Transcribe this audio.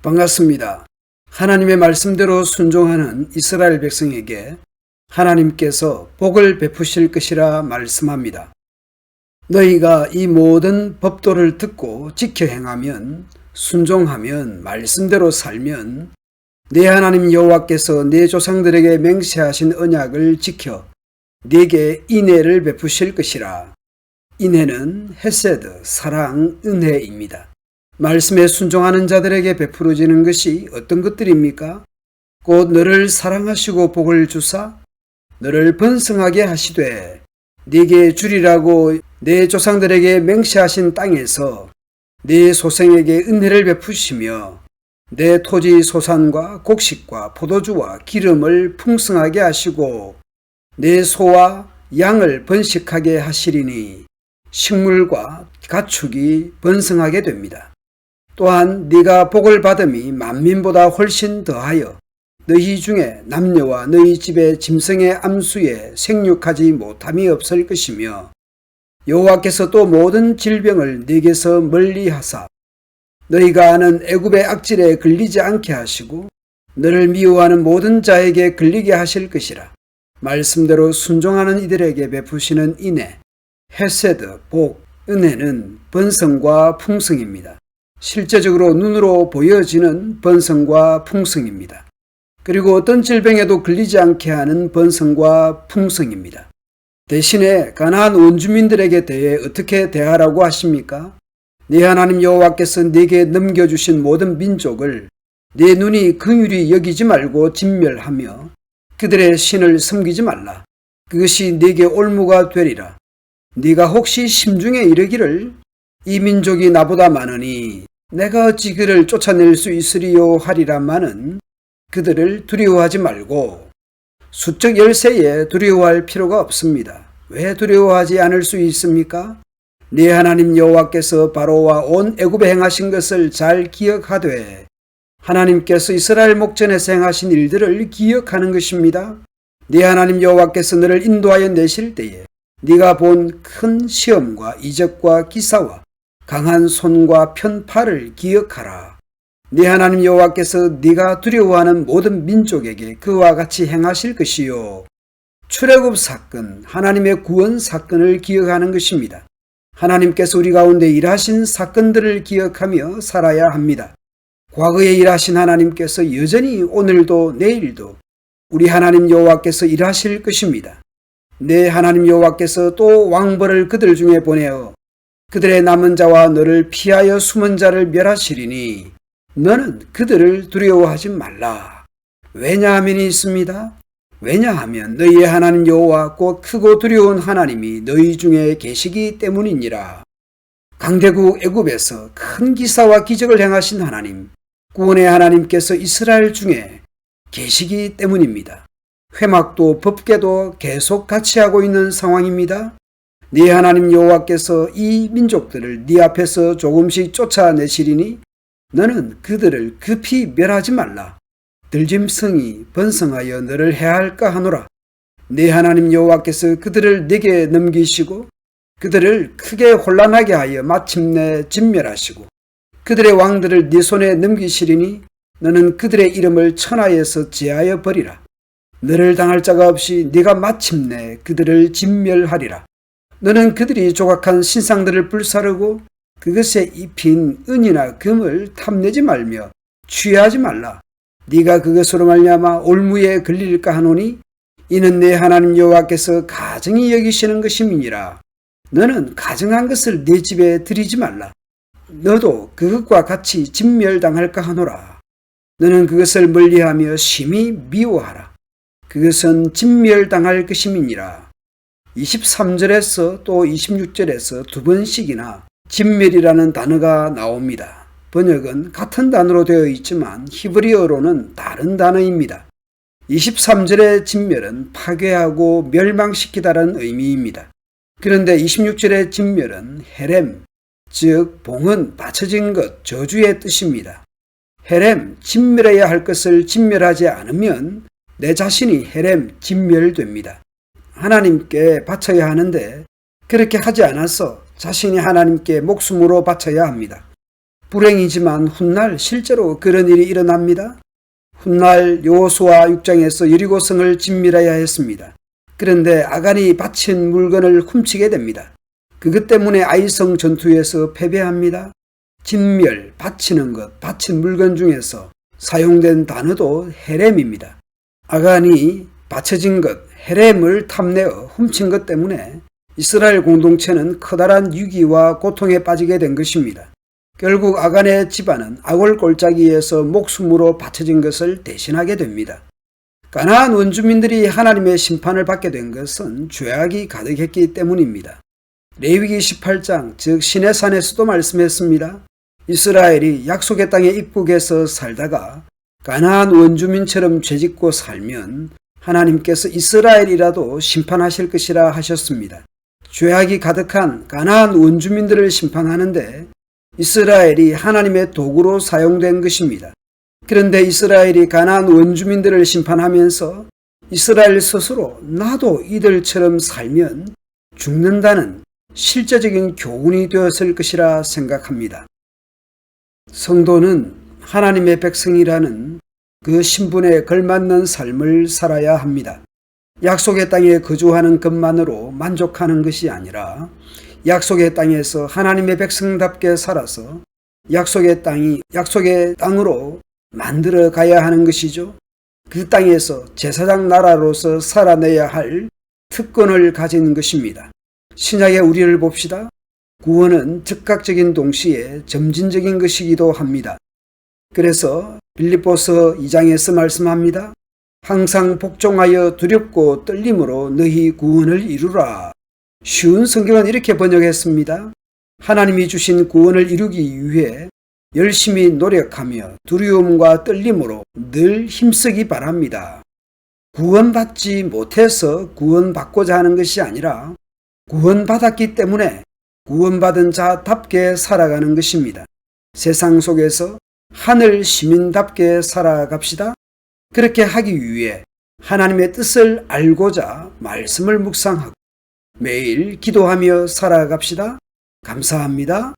반갑습니다. 하나님의 말씀대로 순종하는 이스라엘 백성에게 하나님께서 복을 베푸실 것이라 말씀합니다. 너희가 이 모든 법도를 듣고 지켜 행하면, 순종하면, 말씀대로 살면 네 하나님 여호와께서 네 조상들에게 맹세하신 언약을 지켜 네게 인애를 베푸실 것이라. 인애는 헤세드, 사랑, 은혜입니다. 말씀에 순종하는 자들에게 베풀어지는 것이 어떤 것들입니까? 곧 너를 사랑하시고 복을 주사 너를 번성하게 하시되 네게 주리라고 네 조상들에게 맹세하신 땅에서 네 소생에게 은혜를 베푸시며 내 토지 소산과 곡식과 포도주와 기름을 풍성하게 하시고 내 소와 양을 번식하게 하시리니 식물과 가축이 번성하게 됩니다. 또한 네가 복을 받음이 만민보다 훨씬 더하여 너희 중에 남녀와 너희 집의 짐승의 암수에 생육하지 못함이 없을 것이며 여호와께서 또 모든 질병을 네게서 멀리하사 너희가 아는 애굽의 악질에 걸리지 않게 하시고 너를 미워하는 모든 자에게 걸리게 하실 것이라. 말씀대로 순종하는 이들에게 베푸시는 인애, 헤세드, 복, 은혜는 번성과 풍성입니다. 실제적으로 눈으로 보여지는 번성과 풍성입니다. 그리고 어떤 질병에도 걸리지 않게 하는 번성과 풍성입니다. 대신에 가나안 원주민들에게 대해 어떻게 대하라고 하십니까? 네 하나님 여호와께서 네게 넘겨주신 모든 민족을 네 눈이 긍휼히 여기지 말고 진멸하며 그들의 신을 섬기지 말라. 그것이 네게 올무가 되리라. 네가 혹시 심중에 이르기를 이 민족이 나보다 많으니 내가 어찌 그를 쫓아낼 수 있으리요 하리라마는 그들을 두려워하지 말고 수적 열세에 두려워할 필요가 없습니다. 왜 두려워하지 않을 수 있습니까? 네 하나님 여호와께서 바로와 온 애굽에 행하신 것을 잘 기억하되 하나님께서 이스라엘 목전에서 행하신 일들을 기억하는 것입니다. 네 하나님 여호와께서 너를 인도하여 내실 때에 네가 본 큰 시험과 이적과 기사와 강한 손과 편팔을 기억하라. 네 하나님 여호와께서 네가 두려워하는 모든 민족에게 그와 같이 행하실 것이요. 출애굽 사건, 하나님의 구원 사건을 기억하는 것입니다. 하나님께서 우리 가운데 일하신 사건들을 기억하며 살아야 합니다. 과거에 일하신 하나님께서 여전히 오늘도 내일도 우리 하나님 여호와께서 일하실 것입니다. 내 하나님 여호와께서 또 왕벌을 그들 중에 보내어 그들의 남은 자와 너를 피하여 숨은 자를 멸하시리니 너는 그들을 두려워하지 말라. 왜냐하면이 있습니다. 왜냐하면 너희의 하나님 여호와 곧 크고 두려운 하나님이 너희 중에 계시기 때문이니라. 강대국 애굽에서 큰 기사와 기적을 행하신 하나님, 구원의 하나님께서 이스라엘 중에 계시기 때문입니다. 회막도 법궤도 계속 같이 하고 있는 상황입니다. 네 하나님 여호와께서 이 민족들을 네 앞에서 조금씩 쫓아내시리니 너는 그들을 급히 멸하지 말라. 들짐승이 번성하여 너를 해할까 하노라. 네 하나님 여호와께서 그들을 네게 넘기시고 그들을 크게 혼란하게 하여 마침내 진멸하시고 그들의 왕들을 네 손에 넘기시리니 너는 그들의 이름을 천하에서 제하여 버리라. 너를 당할 자가 없이 네가 마침내 그들을 진멸하리라. 너는 그들이 조각한 신상들을 불사르고 그것에 입힌 은이나 금을 탐내지 말며 취하지 말라. 네가 그것으로 말미암아 올무에 걸릴까 하노니 이는 내 하나님 여호와께서 가증히 여기시는 것임이니라. 너는 가증한 것을 네 집에 들이지 말라. 너도 그것과 같이 진멸당할까 하노라. 너는 그것을 멀리하며 심히 미워하라. 그것은 진멸당할 것임이니라. 23절에서 또 26절에서 두 번씩이나 진멸이라는 단어가 나옵니다. 번역은 같은 단어로 되어 있지만 히브리어로는 다른 단어입니다. 23절의 진멸은 파괴하고 멸망시키다라는 의미입니다. 그런데 26절의 진멸은 헤렘, 즉 봉헌, 바쳐진 것, 저주의 뜻입니다. 헤렘, 진멸해야 할 것을 진멸하지 않으면 내 자신이 헤렘, 진멸됩니다. 하나님께 바쳐야 하는데 그렇게 하지 않아서 자신이 하나님께 목숨으로 바쳐야 합니다. 불행이지만 훗날 실제로 그런 일이 일어납니다. 훗날 여호수아 6장에서 여리고성을 진멸해야 했습니다. 그런데 아간이 바친 물건을 훔치게 됩니다. 그것 때문에 아이성 전투에서 패배합니다. 진멸, 바치는 것, 바친 물건 중에서 사용된 단어도 헤렘입니다. 아간이 바쳐진 것, 헤렘을 탐내어 훔친 것 때문에 이스라엘 공동체는 커다란 위기와 고통에 빠지게 된 것입니다. 결국 아간의 집안은 아골 골짜기에서 목숨으로 바쳐진 것을 대신하게 됩니다. 가나안 원주민들이 하나님의 심판을 받게 된 것은 죄악이 가득했기 때문입니다. 레위기 18장 즉 시내산에서도 말씀했습니다. 이스라엘이 약속의 땅의 입국에서 살다가 가나안 원주민처럼 죄짓고 살면 하나님께서 이스라엘이라도 심판하실 것이라 하셨습니다. 죄악이 가득한 가나안 원주민들을 심판하는데 이스라엘이 하나님의 도구로 사용된 것입니다. 그런데 이스라엘이 가나안 원주민들을 심판하면서 이스라엘 스스로 나도 이들처럼 살면 죽는다는 실제적인 교훈이 되었을 것이라 생각합니다. 성도는 하나님의 백성이라는 그 신분에 걸맞는 삶을 살아야 합니다. 약속의 땅에 거주하는 것만으로 만족하는 것이 아니라 약속의 땅에서 하나님의 백성답게 살아서 약속의 땅이 약속의 땅으로 만들어 가야 하는 것이죠. 그 땅에서 제사장 나라로서 살아내야 할 특권을 가진 것입니다. 신약의 우리를 봅시다. 구원은 즉각적인 동시에 점진적인 것이기도 합니다. 그래서 빌립보서 2장에서 말씀합니다. 항상 복종하여 두렵고 떨림으로 너희 구원을 이루라. 쉬운 성경은 이렇게 번역했습니다. 하나님이 주신 구원을 이루기 위해 열심히 노력하며 두려움과 떨림으로 늘 힘쓰기 바랍니다. 구원받지 못해서 구원받고자 하는 것이 아니라 구원받았기 때문에 구원받은 자답게 살아가는 것입니다. 세상 속에서 하늘 시민답게 살아갑시다. 그렇게 하기 위해 하나님의 뜻을 알고자 말씀을 묵상하고 매일 기도하며 살아갑시다. 감사합니다.